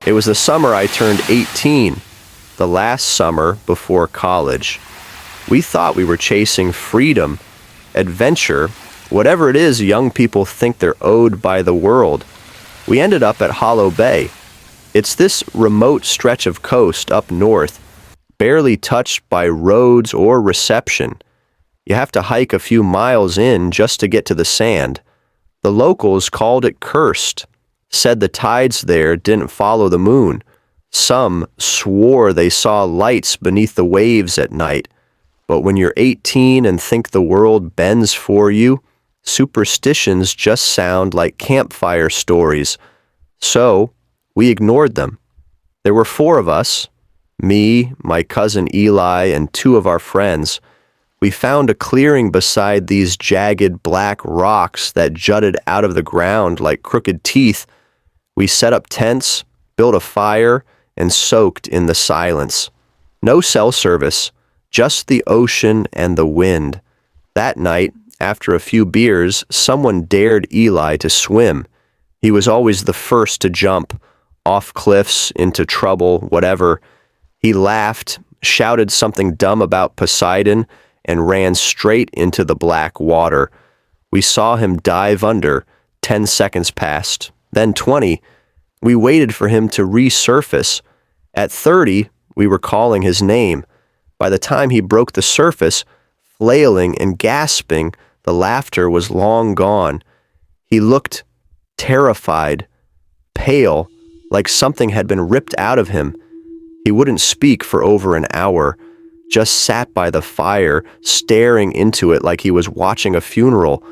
It was the summer I turned 18, the last summer before college. We thought we were chasing freedom, adventure, whatever it is young people think they're owed by the world. We ended up at Hollow Bay. It's this remote stretch of coast up north, barely touched by roads or reception. You have to hike a few miles in just to get to the sand. The locals called it cursed, said the tides there didn't follow the moon. Some swore they saw lights beneath the waves at night. But when you're 18 and think the world bends for you, superstitions just sound like campfire stories. So, we ignored them. There were 4 of us, me, my cousin Eli, and 2 of our friends. We found a clearing beside these jagged black rocks that jutted out of the ground like crooked teeth. We set up tents, built a fire, and soaked in the silence. No cell service, just the ocean and the wind. That night, after a few beers, someone dared Eli to swim. He was always the first to jump, off cliffs, into trouble, whatever. He laughed, shouted something dumb about Poseidon, and ran straight into the black water. We saw him dive under. 10 seconds passed, then 20. We waited for him to resurface. At 30, we were calling his name. By the time he broke the surface, flailing and gasping, the laughter was long gone. He looked terrified, pale, like something had been ripped out of him. He wouldn't speak for over an hour, just sat by the fire, staring into it like he was watching a funeral.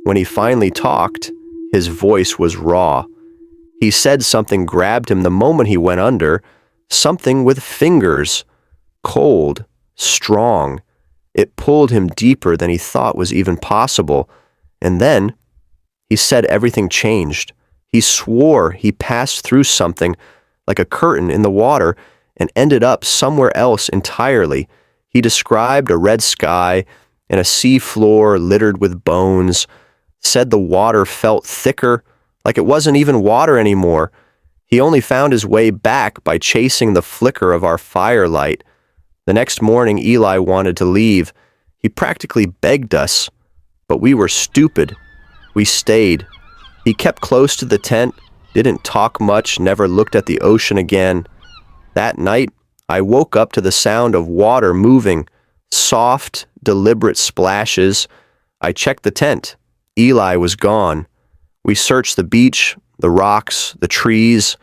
When he finally talked, his voice was raw. He said something grabbed him the moment he went under, something with fingers, cold, strong. It pulled him deeper than he thought was even possible. And then, he said everything changed. He swore he passed through something, like a curtain in the water, and ended up somewhere else entirely. He described a red sky and a sea floor littered with bones, said the water felt thicker, like it wasn't even water anymore. He only found his way back by chasing the flicker of our firelight. The next morning, Eli wanted to leave. He practically begged us, but we were stupid. We stayed. He kept close to the tent, didn't talk much, never looked at the ocean again. That night, I woke up to the sound of water moving, soft, deliberate splashes. I checked the tent. Eli was gone. We searched the beach, the rocks, the trees.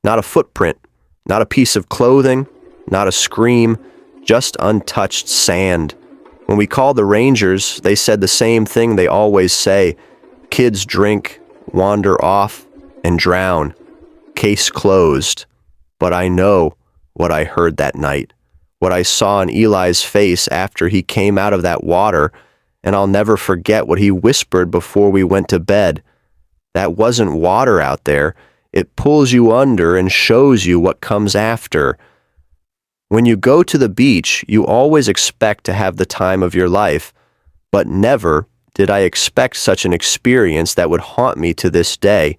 Not a footprint, not a piece of clothing, not a scream, just untouched sand. When we called the rangers, they said the same thing they always say. Kids drink, wander off, and drown. Case closed. But I know what I heard that night, what I saw in Eli's face after he came out of that water, and I'll never forget what he whispered before we went to bed. That wasn't water out there. It pulls you under and shows you what comes after. When you go to the beach, you always expect to have the time of your life, but never did I expect such an experience that would haunt me to this day.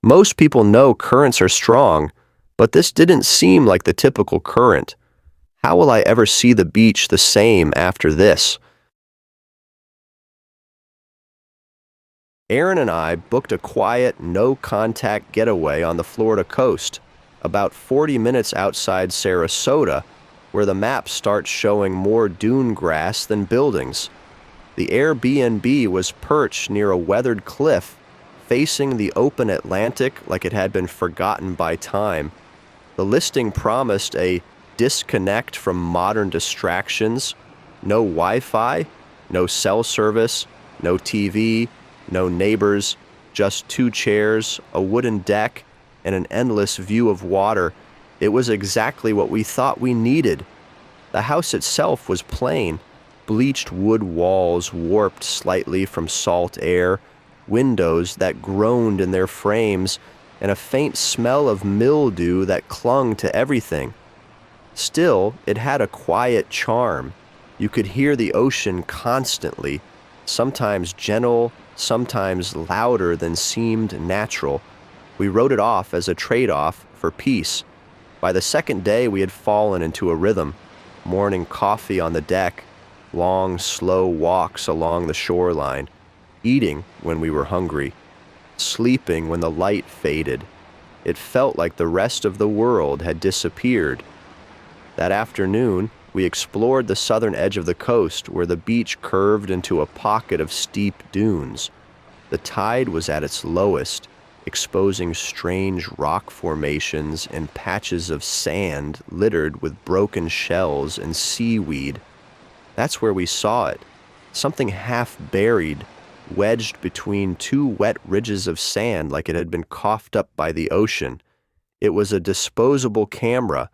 Most people know currents are strong, but this didn't seem like the typical current. How will I ever see the beach the same after this? Aaron and I booked a quiet, no-contact getaway on the Florida coast, about 40 minutes outside Sarasota, where the map starts showing more dune grass than buildings. The Airbnb was perched near a weathered cliff, facing the open Atlantic like it had been forgotten by time. The listing promised a disconnect from modern distractions, no Wi-Fi, no cell service, no TV, no neighbors, just 2 chairs, a wooden deck, and an endless view of water. It was exactly what we thought we needed. The house itself was plain, bleached wood walls warped slightly from salt air, windows that groaned in their frames, and a faint smell of mildew that clung to everything. Still, it had a quiet charm. You could hear the ocean constantly, sometimes gentle, sometimes louder than seemed natural. We wrote it off as a trade-off for for peace. By the second day, we had fallen into a rhythm. Morning coffee on the deck, long, slow walks along the shoreline, eating when we were hungry, sleeping when the light faded. It felt like the rest of the world had disappeared. That afternoon, we explored the southern edge of the coast where the beach curved into a pocket of steep dunes. The tide was at its lowest, exposing strange rock formations and patches of sand littered with broken shells and seaweed. That's where we saw it, something half buried, wedged between two wet ridges of sand like it had been coughed up by the ocean. It was a disposable camera,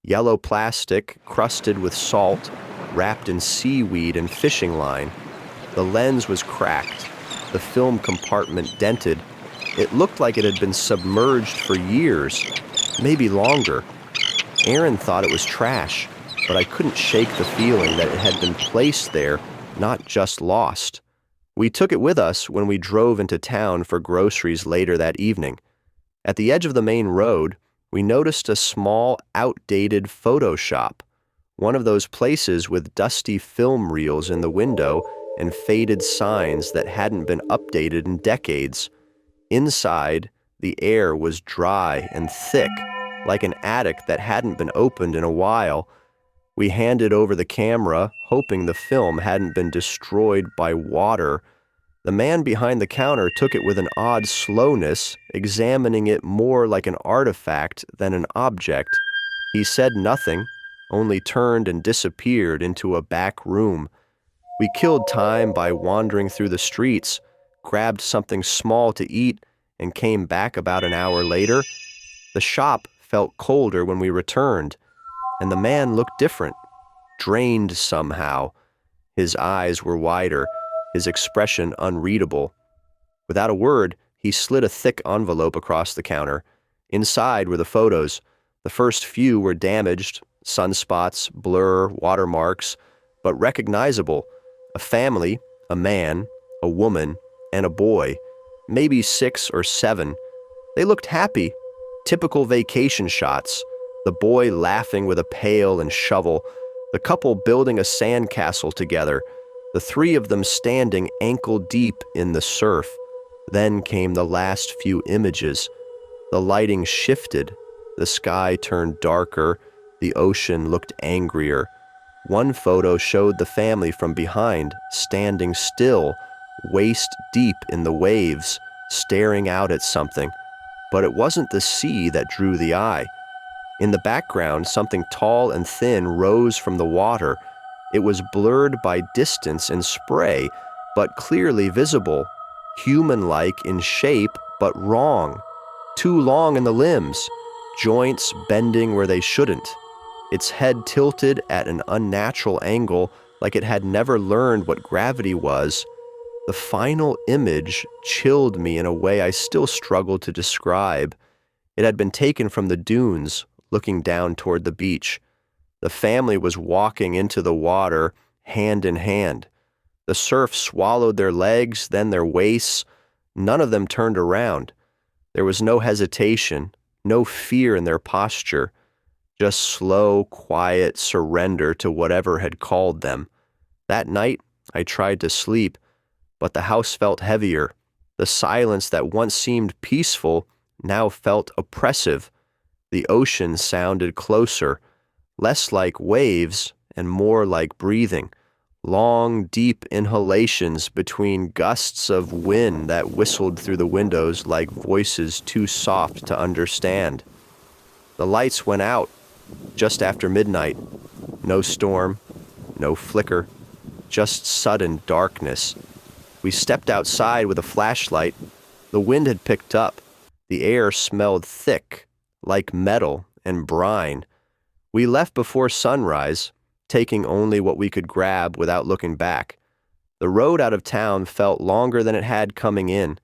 yellow plastic crusted with salt, wrapped in seaweed and fishing line. The lens was cracked, the film compartment dented. It looked like it had been submerged for years, maybe longer. Aaron thought it was trash, but I couldn't shake the feeling that it had been placed there, not just lost. We took it with us when we drove into town for groceries later that evening. At the edge of the main road, we noticed a small, outdated photo shop, one of those places with dusty film reels in the window and faded signs that hadn't been updated in decades. Inside, the air was dry and thick, like an attic that hadn't been opened in a while. We handed over the camera, hoping the film hadn't been destroyed by water. The man behind the counter took it with an odd slowness, examining it more like an artifact than an object. He said nothing, only turned and disappeared into a back room. We killed time by wandering through the streets, grabbed something small to eat, and came back about an hour later. The shop felt colder when we returned, and the man looked different, drained somehow. His eyes were wider, his expression unreadable. Without a word, he slid a thick envelope across the counter. Inside were the photos. The first few were damaged, sunspots, blur, watermarks, but recognizable. A family, a man, a woman, and a boy, maybe 6 or 7. They looked happy, typical vacation shots. The boy laughing with a pail and shovel, the couple building a sandcastle together, the 3 of them standing ankle-deep in the surf. Then came the last few images. The lighting shifted, the sky turned darker, the ocean looked angrier. One photo showed the family from behind, standing still, waist-deep in the waves, staring out at something. But it wasn't the sea that drew the eye. In the background, something tall and thin rose from the water. It was blurred by distance and spray, but clearly visible, human-like in shape, but wrong. Too long in the limbs, joints bending where they shouldn't. Its head tilted at an unnatural angle, like it had never learned what gravity was. The final image chilled me in a way I still struggle to describe. It had been taken from the dunes, looking down toward the beach. The family was walking into the water, hand in hand. The surf swallowed their legs, then their waists. None of them turned around. There was no hesitation, no fear in their posture, just slow, quiet surrender to whatever had called them. That night, I tried to sleep, but the house felt heavier. The silence that once seemed peaceful now felt oppressive. The ocean sounded closer, less like waves and more like breathing. Long, deep inhalations between gusts of wind that whistled through the windows like voices too soft to understand. The lights went out just after midnight. No storm, no flicker, just sudden darkness. We stepped outside with a flashlight. The wind had picked up. The air smelled thick, like metal and brine. We left before sunrise, taking only what we could grab without looking back. The road out of town felt longer than it had coming in,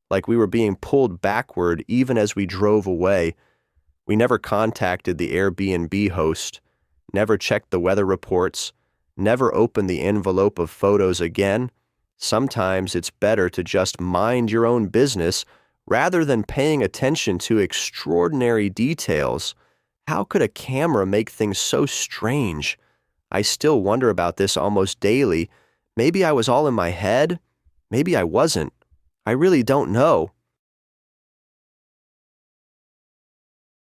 like we were being pulled backward even as we drove away. We never contacted the Airbnb host, never checked the weather reports, never opened the envelope of photos again. Sometimes it's better to just mind your own business Rather than paying attention to extraordinary details, how could a camera make things so strange? I still wonder about this almost daily. Maybe I was all in my head. Maybe I wasn't. I really don't know.